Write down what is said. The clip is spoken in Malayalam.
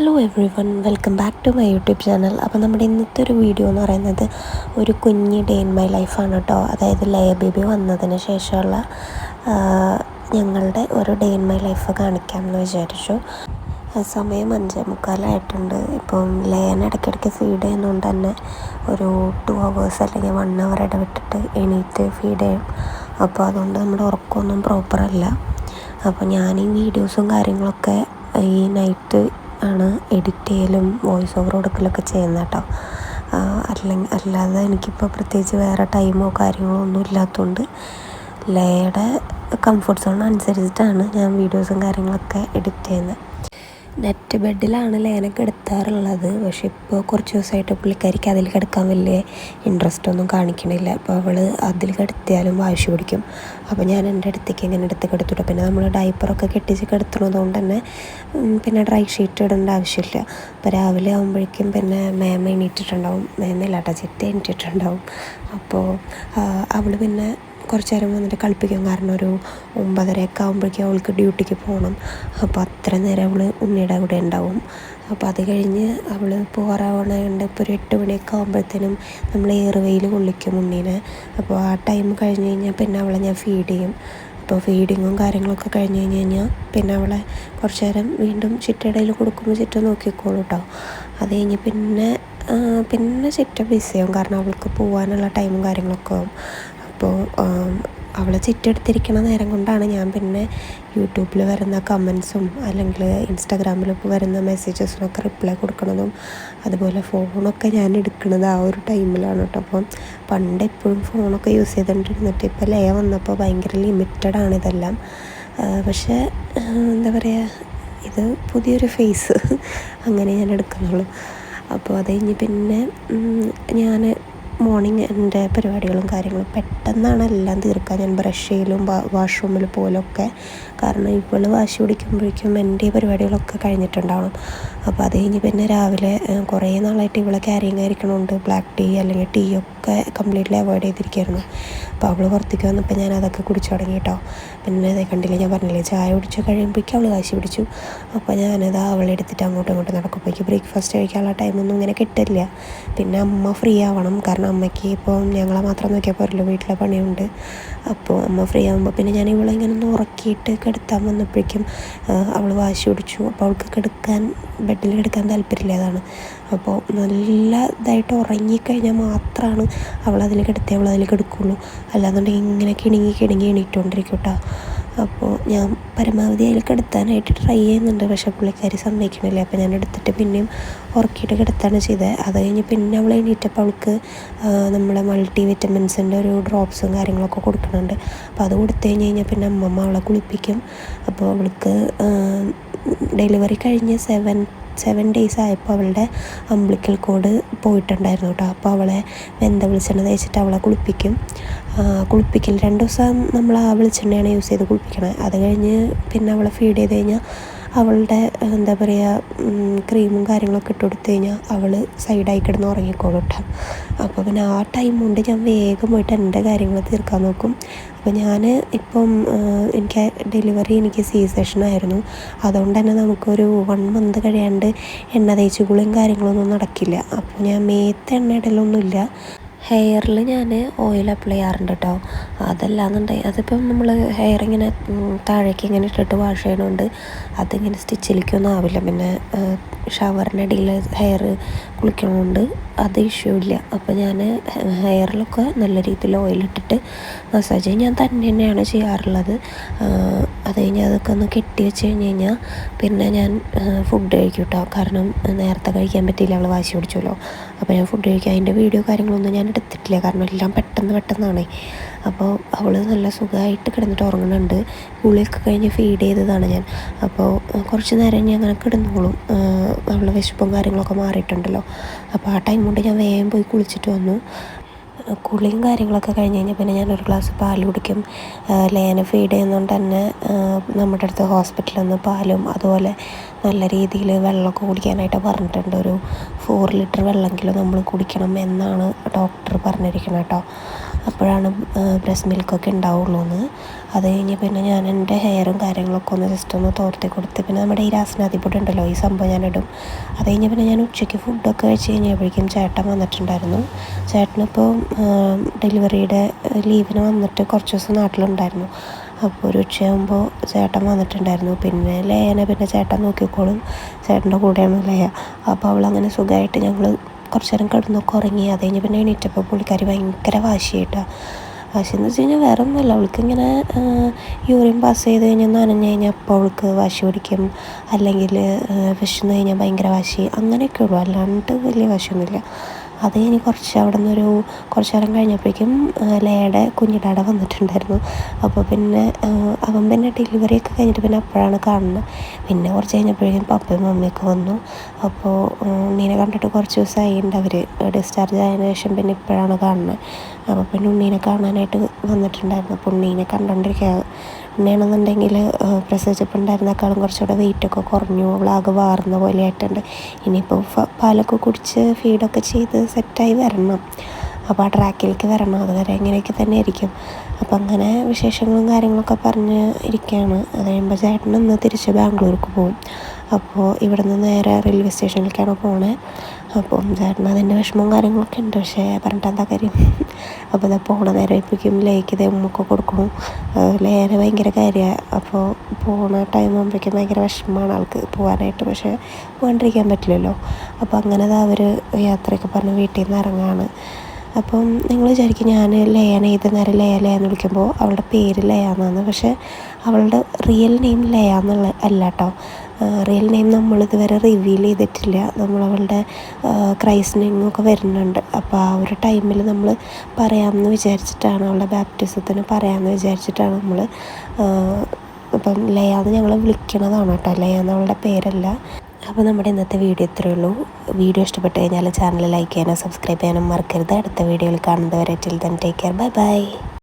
Hello everyone, welcome back to my YouTube channel. അപ്പോൾ നമ്മുടെ ഇന്നത്തെ ഒരു വീഡിയോ എന്ന് പറയുന്നത് ഒരു കുഞ്ഞ് ഡേ ഇൻ മൈ ലൈഫാണ് കേട്ടോ. അതായത് ലയ ബേബി വന്നതിന് ശേഷമുള്ള ഞങ്ങളുടെ ഒരു ഡേ ഇൻ മൈ ലൈഫ് കാണിക്കാമെന്ന് വിചാരിച്ചു. സമയം 5:45 ഇപ്പം ലയനെ ഇടയ്ക്കിടയ്ക്ക് ഫീഡ് ചെയ്യുന്നതുകൊണ്ട് തന്നെ ഒരു 2 hours അല്ലെങ്കിൽ 1 hour ഇടവിട്ടിട്ട് എണീറ്റ് ഫീഡ് ചെയ്യും. അപ്പോൾ അതുകൊണ്ട് നമ്മുടെ ഉറക്കമൊന്നും പ്രോപ്പറല്ല. അപ്പോൾ ഞാൻ ഈ വീഡിയോസും കാര്യങ്ങളൊക്കെ ഈ നൈറ്റ് ആണ് എഡിറ്റ് ചെയ്യലും വോയിസ് ഓവർ കൊടുക്കലൊക്കെ ചെയ്യുന്നത് കേട്ടോ. അല്ലാതെ എനിക്കിപ്പോൾ പ്രത്യേകിച്ച് വേറെ ടൈമോ കാര്യങ്ങളോ ഒന്നും ഇല്ലാത്തതുകൊണ്ട് ലയയുടെ കംഫർട്ട് സോൺ അനുസരിച്ചിട്ടാണ് ഞാൻ വീഡിയോസും കാര്യങ്ങളൊക്കെ എഡിറ്റ് ചെയ്യുന്നത്. നെറ്റ് ബെഡിലാണ് ലയനെ കിടത്താറുള്ളത്. പക്ഷെ ഇപ്പോൾ കുറച്ച് ദിവസമായിട്ട് പുള്ളിക്കാരിക്ക് അതിൽ കിടക്കാൻ വലിയ ഇൻട്രസ്റ്റ് ഒന്നും കാണിക്കണില്ല. അപ്പോൾ അവൾ അതിൽ കിടത്തിയാലും വാശി പിടിക്കും. അപ്പോൾ ഞാൻ എൻ്റെ അടുത്തേക്ക് ഇങ്ങനെ എടുത്ത് കിടത്തിട്ടു. പിന്നെ നമ്മൾ ഡൈപ്പറൊക്കെ കെട്ടിച്ച് കിടത്തുന്നത് കൊണ്ട് തന്നെ പിന്നെ ഡ്രൈ ഷീറ്റ് ഇടേണ്ട ആവശ്യമില്ല. അപ്പോൾ രാവിലെ ആകുമ്പോഴേക്കും പിന്നെ മേമ എണീറ്റിട്ടുണ്ടാവും. മേമയില്ല കേട്ടോ, ചിറ്റ എണീറ്റിട്ടുണ്ടാവും. അപ്പോൾ അവൾ പിന്നെ കുറച്ച് നേരം വന്നിട്ട് കളിപ്പിക്കും. കാരണം ഒരു 9:30 ആകുമ്പോഴേക്കും അവൾക്ക് ഡ്യൂട്ടിക്ക് പോകണം. അപ്പോൾ അത്ര നേരം അവൾ ഉണ്ണിയുടെ കൂടെ ഉണ്ടാവും. അപ്പോൾ അത് കഴിഞ്ഞ് അവൾ പോകാറാവണുണ്ട്. ഇപ്പോൾ ഒരു 8 മണിയൊക്കെ ആകുമ്പോഴത്തേനും നമ്മൾ ഏറുവെയിൽ കൊള്ളിക്കും ഉണ്ണീനെ. അപ്പോൾ ആ ടൈം കഴിഞ്ഞ് കഴിഞ്ഞാൽ പിന്നെ അവളെ ഞാൻ ഫീഡ് ചെയ്യും. അപ്പോൾ ഫീഡിങ്ങും കാര്യങ്ങളൊക്കെ കഴിഞ്ഞ് കഴിഞ്ഞാൽ പിന്നെ അവളെ കുറച്ച് നേരം വീണ്ടും ചിറ്റയിടയിൽ കൊടുക്കുമ്പോൾ ചിറ്റ നോക്കിക്കോളൂ കേട്ടോ. അത് കഴിഞ്ഞ് പിന്നെ ചിറ്റ ബിസിയാവും. കാരണം അവൾക്ക് പോകാനുള്ള ടൈമും കാര്യങ്ങളൊക്കെ ആവും. അപ്പോൾ അവളെ ചിറ്റെടുത്തിരിക്കണ നേരം കൊണ്ടാണ് ഞാൻ പിന്നെ യൂട്യൂബിൽ വരുന്ന കമൻസും അല്ലെങ്കിൽ ഇൻസ്റ്റാഗ്രാമിലൊക്കെ വരുന്ന മെസ്സേജസിനൊക്കെ റിപ്ലൈ കൊടുക്കണതും അതുപോലെ ഫോണൊക്കെ ഞാൻ എടുക്കുന്നത് ആ ഒരു ടൈമിലാണ് കേട്ടോ. അപ്പം പണ്ട് എപ്പോഴും ഫോണൊക്കെ യൂസ് ചെയ്തുകൊണ്ടിരുന്നിട്ട് ഇപ്പോൾ ലയ വന്നപ്പോൾ ഭയങ്കര ലിമിറ്റഡാണ് ഇതെല്ലാം. പക്ഷേ എന്താ പറയുക, ഇത് പുതിയൊരു ഫേസ് അങ്ങനെ ഞാൻ എടുക്കുന്നുള്ളൂ. അപ്പോൾ അത് കഴിഞ്ഞ് പിന്നെ ഞാൻ മോർണിംഗ് എൻ്റെ പരിപാടികളും കാര്യങ്ങളും പെട്ടെന്നാണ് എല്ലാം തീർക്കുക. ഞാൻ ബ്രഷ് ചെയ്യലും വാഷ്റൂമിൽ പോലൊക്കെ. കാരണം ഇവൾ വാശി പിടിക്കുമ്പോഴേക്കും എൻ്റെ പരിപാടികളൊക്കെ കഴിഞ്ഞിട്ടുണ്ടാവണം. അപ്പോൾ അത് കഴിഞ്ഞ് പിന്നെ രാവിലെ കുറേ നാളായിട്ട് ഇവളെ ക്യാരിങ് ആയിരിക്കണമുണ്ട് ബ്ലാക്ക് ടീ അല്ലെങ്കിൽ ടീ ഒക്കെ കംപ്ലീറ്റ്ലി അവോയ്ഡ് ചെയ്തിരിക്കുകയായിരുന്നു. അപ്പോൾ അവൾ പുറത്തേക്ക് വന്നപ്പോൾ ഞാൻ അതൊക്കെ കുടിച്ചു തുടങ്ങി കേട്ടോ. പിന്നെ അതേ കണ്ടില്ല, ഞാൻ പറഞ്ഞില്ലേ, ചായ കുടിച്ച് കഴിയുമ്പോഴേക്കും അവൾ വാശി പിടിച്ചു. അപ്പോൾ ഞാനത് അവളെ എടുത്തിട്ട് അങ്ങോട്ടും നടക്കുമ്പോഴേക്കും ബ്രേക്ക്ഫാസ്റ്റ് കഴിക്കാനുള്ള ടൈമൊന്നും ഇങ്ങനെ കിട്ടില്ല. പിന്നെ അമ്മ ഫ്രീ ആവണം. കാരണം അമ്മയ്ക്ക് ഇപ്പോൾ ഞങ്ങളെ മാത്രം നോക്കിയാൽ പോരല്ലോ, വീട്ടിലെ പണിയുണ്ട്. അപ്പോൾ അമ്മ ഫ്രീ ആകുമ്പോൾ പിന്നെ ഞാൻ ഇവളെ ഇങ്ങനെ ഒന്ന് ഉറക്കിയിട്ട് കിടത്താൻ വന്നപ്പോഴേക്കും അവൾ വാശി പിടിച്ചു. അപ്പോൾ അവൾക്ക് ബെഡിൽ കിടക്കാൻ താല്പര്യമില്ല. അതാണ്. അപ്പോൾ നല്ല ഇതായിട്ട് ഉറങ്ങിക്കഴിഞ്ഞാൽ മാത്രമാണ് അവളതിൽ കിടക്കുകയുള്ളൂ. അല്ലാന്നുണ്ടെങ്കിൽ ഇങ്ങനെ കിണുങ്ങി എണീറ്റുകൊണ്ടിരിക്കും കേട്ടോ. അപ്പോൾ ഞാൻ പരമാവധി അതിൽ കിടത്താനായിട്ട് ട്രൈ ചെയ്യുന്നുണ്ട്. പക്ഷേ പുള്ളിക്കാരി സമ്മതിക്കണില്ല. അപ്പോൾ ഞാൻ എടുത്തിട്ട് പിന്നെയും ഉറക്കിയിട്ട് കിടത്താണ് ചെയ്തത്. അത് കഴിഞ്ഞ് പിന്നെ അവൾ എണീറ്റപ്പോൾ അവൾക്ക് നമ്മളെ മൾട്ടി വിറ്റമിൻസിൻ്റെ ഒരു ഡ്രോപ്സും കാര്യങ്ങളൊക്കെ കൊടുക്കുന്നുണ്ട്. അപ്പോൾ അത് കൊടുത്തു കഴിഞ്ഞാൽ പിന്നെ അമ്മമ്മ അവളെ കുളിപ്പിക്കും. അപ്പോൾ അവൾക്ക് ഡെലിവറി കഴിഞ്ഞ് 7 days ആയപ്പോൾ അവളുടെ അംബ്ലിക്കൽ കോഡ് പോയിട്ടുണ്ടായിരുന്നു കേട്ടോ. അപ്പോൾ അവളെ വെന്ത വെളിച്ചെണ്ണ തേച്ചിട്ട് അവളെ കുളിപ്പിക്കൽ 2 ദിവസം നമ്മൾ ആ വെളിച്ചെണ്ണയാണ് യൂസ് ചെയ്ത് കുളിപ്പിക്കണത്. അത് കഴിഞ്ഞ് പിന്നെ അവളെ ഫീഡ് ചെയ്ത് കഴിഞ്ഞാൽ അവളുടെ എന്താ പറയുക ക്രീമും കാര്യങ്ങളൊക്കെ ഇട്ട് കൊടുത്തു കഴിഞ്ഞാൽ അവൾ സൈഡായി കിടന്ന് ഉറങ്ങിക്കോളും കേട്ടോ. അപ്പോൾ പിന്നെ ആ ടൈം കൊണ്ട് ഞാൻ വേഗം പോയിട്ട് എൻ്റെ കാര്യങ്ങൾ തീർക്കാൻ നോക്കും. അപ്പോൾ ഞാൻ എനിക്ക് ഡെലിവറി സി സെക്ഷനായിരുന്നു. അതുകൊണ്ട് തന്നെ നമുക്കൊരു 1 month കഴിയാണ്ട് എണ്ണ തേച്ച് കുളിയും കാര്യങ്ങളൊന്നും നടക്കില്ല. അപ്പോൾ ഞാൻ മേത്ത് എണ്ണ ഇടലൊന്നുമില്ല. ഹെയറിൽ ഞാൻ ഓയിൽ അപ്ലൈ ചെയ്യാറുണ്ട് കേട്ടോ. അതല്ലാന്നുണ്ടെങ്കിൽ അതിപ്പം നമ്മൾ ഹെയർ ഇങ്ങനെ താഴേക്ക് ഇങ്ങനെ ഇട്ടിട്ട് വാഷ് ചെയ്യണോണ്ട് അതിങ്ങനെ സ്റ്റിച്ചിലേക്കൊന്നും ആവില്ല. പിന്നെ ഷവറിനിടയിൽ ഹെയർ കുളിക്കണോണ്ട് അത് ഇഷ്യൂ ഇല്ല. അപ്പോൾ ഞാൻ ഹെയറിലൊക്കെ നല്ല രീതിയിൽ ഓയിലിട്ടിട്ട് മസാജ് ഞാൻ തന്നെയാണ് ചെയ്യാറുള്ളത്. അത് കഴിഞ്ഞ് അതൊക്കെ ഒന്ന് കെട്ടി വെച്ച് കഴിഞ്ഞാൽ പിന്നെ ഞാൻ ഫുഡ് കഴിക്കും കേട്ടോ. കാരണം നേരത്തെ കഴിക്കാൻ പറ്റിയില്ല, അവൾ വാശി പിടിച്ചല്ലോ. അപ്പോൾ ഞാൻ ഫുഡ് കഴിക്കുക. അതിൻ്റെ വീഡിയോ കാര്യങ്ങളൊന്നും ഞാൻ എടുത്തിട്ടില്ല. കാരണം എല്ലാം പെട്ടെന്നാണ്. അപ്പോൾ അവൾ നല്ല സുഖമായിട്ട് കിടന്നിട്ട് ഉറങ്ങുന്നുണ്ട്. കുളിയൊക്കെ കഴിഞ്ഞ് ഫീഡ് ചെയ്തതാണ് ഞാൻ. അപ്പോൾ കുറച്ച് നേരം ഞാൻ അങ്ങനെ കിടന്നോളും. അവൾ വിശപ്പും കാര്യങ്ങളൊക്കെ മാറിയിട്ടുണ്ടല്ലോ. അപ്പോൾ ആ ടൈം കൊണ്ട് ഞാൻ വേഗം പോയി കുളിച്ചിട്ട് വന്നു. കുളിയും കാര്യങ്ങളൊക്കെ കഴിഞ്ഞ് കഴിഞ്ഞാൽ പിന്നെ ഞാനൊരു ഗ്ലാസ് പാൽ കുടിക്കും. ലയനെ ഫീഡ് ചെയ്യുന്നതുകൊണ്ട് തന്നെ നമ്മുടെ അടുത്ത് ഹോസ്പിറ്റലിൽ നിന്ന് പാലും അതുപോലെ നല്ല രീതിയിൽ വെള്ളമൊക്കെ കുടിക്കാനായിട്ട് പറഞ്ഞിട്ടുണ്ട്. ഒരു 4 liter വെള്ളമെങ്കിലും നമ്മൾ കുടിക്കണം എന്നാണ് ഡോക്ടർ പറഞ്ഞിരിക്കുന്നത് കേട്ടോ. അപ്പോഴാണ് ബ്രസ്റ്റ് മിൽക്കൊക്കെ ഉണ്ടാവുള്ളൂ എന്ന്. അത് കഴിഞ്ഞ് പിന്നെ ഞാൻ എൻ്റെ ഹെയറും കാര്യങ്ങളൊക്കെ ഒന്ന് ജസ്റ്റ് ഒന്ന് തോർത്തി കൊടുത്ത് പിന്നെ നമ്മുടെ ഈ രാസനാദിപ്പൊടി ഉണ്ടല്ലോ, ഈ സംഭവം ഞാനിടും. അത് കഴിഞ്ഞ് പിന്നെ ഞാൻ ഉച്ചയ്ക്ക് ഫുഡൊക്കെ കഴിച്ച് കഴിഞ്ഞപ്പോഴേക്കും ചേട്ടൻ വന്നിട്ടുണ്ടായിരുന്നു. ചേട്ടനിപ്പോൾ ഡെലിവറിയുടെ ലീവിന് വന്നിട്ട് കുറച്ച് ദിവസം നാട്ടിലുണ്ടായിരുന്നു. അപ്പോൾ ഒരു ഉച്ചയാകുമ്പോൾ ചേട്ടൻ വന്നിട്ടുണ്ടായിരുന്നു. പിന്നെ ലയനെ പിന്നെ ചേട്ടൻ നോക്കിക്കോളും, ചേട്ടൻ്റെ കൂടെയാണ് ലയ. അപ്പോൾ അവളങ്ങനെ സുഖമായിട്ട് ഞങ്ങൾ കുറച്ച് നേരം കിടന്നൊക്കെ ഉറങ്ങി. അത് കഴിഞ്ഞ് പിന്നെ എണീറ്റപ്പോൾ പുള്ളിക്കാരി ഭയങ്കര വാശിയായിട്ടാണ്. വാശിയെന്ന് വെച്ച് കഴിഞ്ഞാൽ വേറെ ഒന്നുമല്ല, അവൾക്കിങ്ങനെ യൂറിൻ പാസ് ചെയ്ത് കഴിഞ്ഞാൽ നനഞ്ഞ് കഴിഞ്ഞാൽ അപ്പോൾ അവൾക്ക് വാശി പിടിക്കും, അല്ലെങ്കിൽ വിശന്ന് കഴിഞ്ഞാൽ ഭയങ്കര വാശി, അങ്ങനെയൊക്കെ ഉള്ളൂ. അല്ലാണ്ട് വലിയ വാശിയൊന്നുമില്ല. അത് കഴിഞ്ഞ് കുറച്ച് നേരം കഴിഞ്ഞപ്പോഴേക്കും ലയയുടെ കുഞ്ഞിടാട വന്നിട്ടുണ്ടായിരുന്നു. അപ്പോൾ പിന്നെ അവൻ പിന്നെ ഡെലിവറിയൊക്കെ കഴിഞ്ഞിട്ട് പിന്നെ അപ്പോഴാണ് കാണുന്നത്. പിന്നെ കുറച്ച് കഴിഞ്ഞപ്പോഴേക്കും പപ്പയും മമ്മിയൊക്കെ വന്നു. അപ്പോൾ ഉണ്ണീനെ കണ്ടിട്ട് കുറച്ച് ദിവസമായിട്ടുണ്ട് അവർ ഡിസ്ചാർജ് ആയതിനു ശേഷം. പിന്നെ ഇപ്പോഴാണ് കാണുന്നത്. അപ്പോൾ പിന്നെ ഉണ്ണീനെ കാണാനായിട്ട് വന്നിട്ടുണ്ടായിരുന്നു. അപ്പോൾ ഉണ്ണീനെ കണ്ടുകൊണ്ടിരിക്കുക. ഉണ്ണിയാണെന്നുണ്ടെങ്കിൽ പ്രസവിച്ചപ്പോൾ ഉണ്ടായിരുന്നേക്കാളും കുറച്ചുകൂടെ വെയിറ്റൊക്കെ കുറഞ്ഞു, അവളാകെ വാർന്ന പോലെ ആയിട്ടുണ്ട്. ഇനിയിപ്പോൾ പാലൊക്കെ കുടിച്ച് ഫീഡൊക്കെ ചെയ്ത് സെറ്റായി വരണം. അപ്പോൾ ആ ട്രാക്കിലേക്ക് വരണം. അതുവരെ ഇങ്ങനെയൊക്കെ തന്നെ ആയിരിക്കും. അപ്പം അങ്ങനെ വിശേഷങ്ങളും കാര്യങ്ങളൊക്കെ പറഞ്ഞ് ഇരിക്കുകയാണ്. അത് കഴിയുമ്പോൾ ചേട്ടൻ ഇന്ന് തിരിച്ച് ബാംഗ്ലൂർക്ക് പോകും. അപ്പോൾ ഇവിടെ നിന്ന് നേരെ റെയിൽവേ സ്റ്റേഷനിലേക്കാണ് പോണത്. അപ്പം ചേട്ടൻ അതിൻ്റെ വിഷമവും കാര്യങ്ങളൊക്കെ ഉണ്ട്, പക്ഷേ പറഞ്ഞിട്ട് എന്താ കാര്യം. അപ്പോൾ ഇതാ പോണ നേരം ഇപ്പോഴേക്കും ലയക്ക് ഉമ്മൊക്കെ കൊടുക്കണം. ലയനെ ഭയങ്കര കാര്യമാണ്. അപ്പോൾ പോണ ടൈം ആകുമ്പോഴേക്കും ഭയങ്കര വിഷമമാണ് ആൾക്ക് പോകാനായിട്ട്, പക്ഷേ പോകാണ്ടിരിക്കാൻ പറ്റില്ലല്ലോ. അപ്പോൾ അങ്ങനെ അവർ യാത്രയൊക്കെ പറഞ്ഞ് വീട്ടിൽ നിന്ന് ഇറങ്ങുകയാണ്. അപ്പം നിങ്ങൾ വിചാരിക്കും ഞാൻ ലയനെ ഏത് നേരം ലയ എന്ന് വിളിക്കുമ്പോൾ അവളുടെ പേര് ലയ എന്നാണ്. പക്ഷേ അവളുടെ റിയൽ നെയിം ലയ എന്നുള്ള അല്ല കേട്ടോ. റിയൽ നെയിം നമ്മളിതുവരെ റിവീൽ ചെയ്തിട്ടില്ല. നമ്മളവളുടെ ക്രൈസ്നിങ്ങൊക്കെ വരുന്നുണ്ട്. അപ്പോൾ ആ ഒരു ടൈമിൽ നമ്മൾ പറയാമെന്ന് വിചാരിച്ചിട്ടാണ്, അവളുടെ ബാപ്റ്റിസത്തിന് പറയാമെന്ന് വിചാരിച്ചിട്ടാണ് നമ്മൾ ഇപ്പം ലയ എന്ന് ഞങ്ങൾ വിളിക്കണതാണ് കേട്ടോ. ലയ എന്നവളുടെ പേരല്ല. അപ്പോൾ നമ്മുടെ ഇന്നത്തെ വീഡിയോ ഇത്രയേ ഉള്ളൂ. വീഡിയോ ഇഷ്ടപ്പെട്ട് കഴിഞ്ഞാൽ ചാനൽ ലൈക്ക് ചെയ്യാനും സബ്സ്ക്രൈബ് ചെയ്യാനും മറക്കരുത്. അടുത്ത വീഡിയോയിൽ കാണുന്നതുവരെ till then take care, bye by.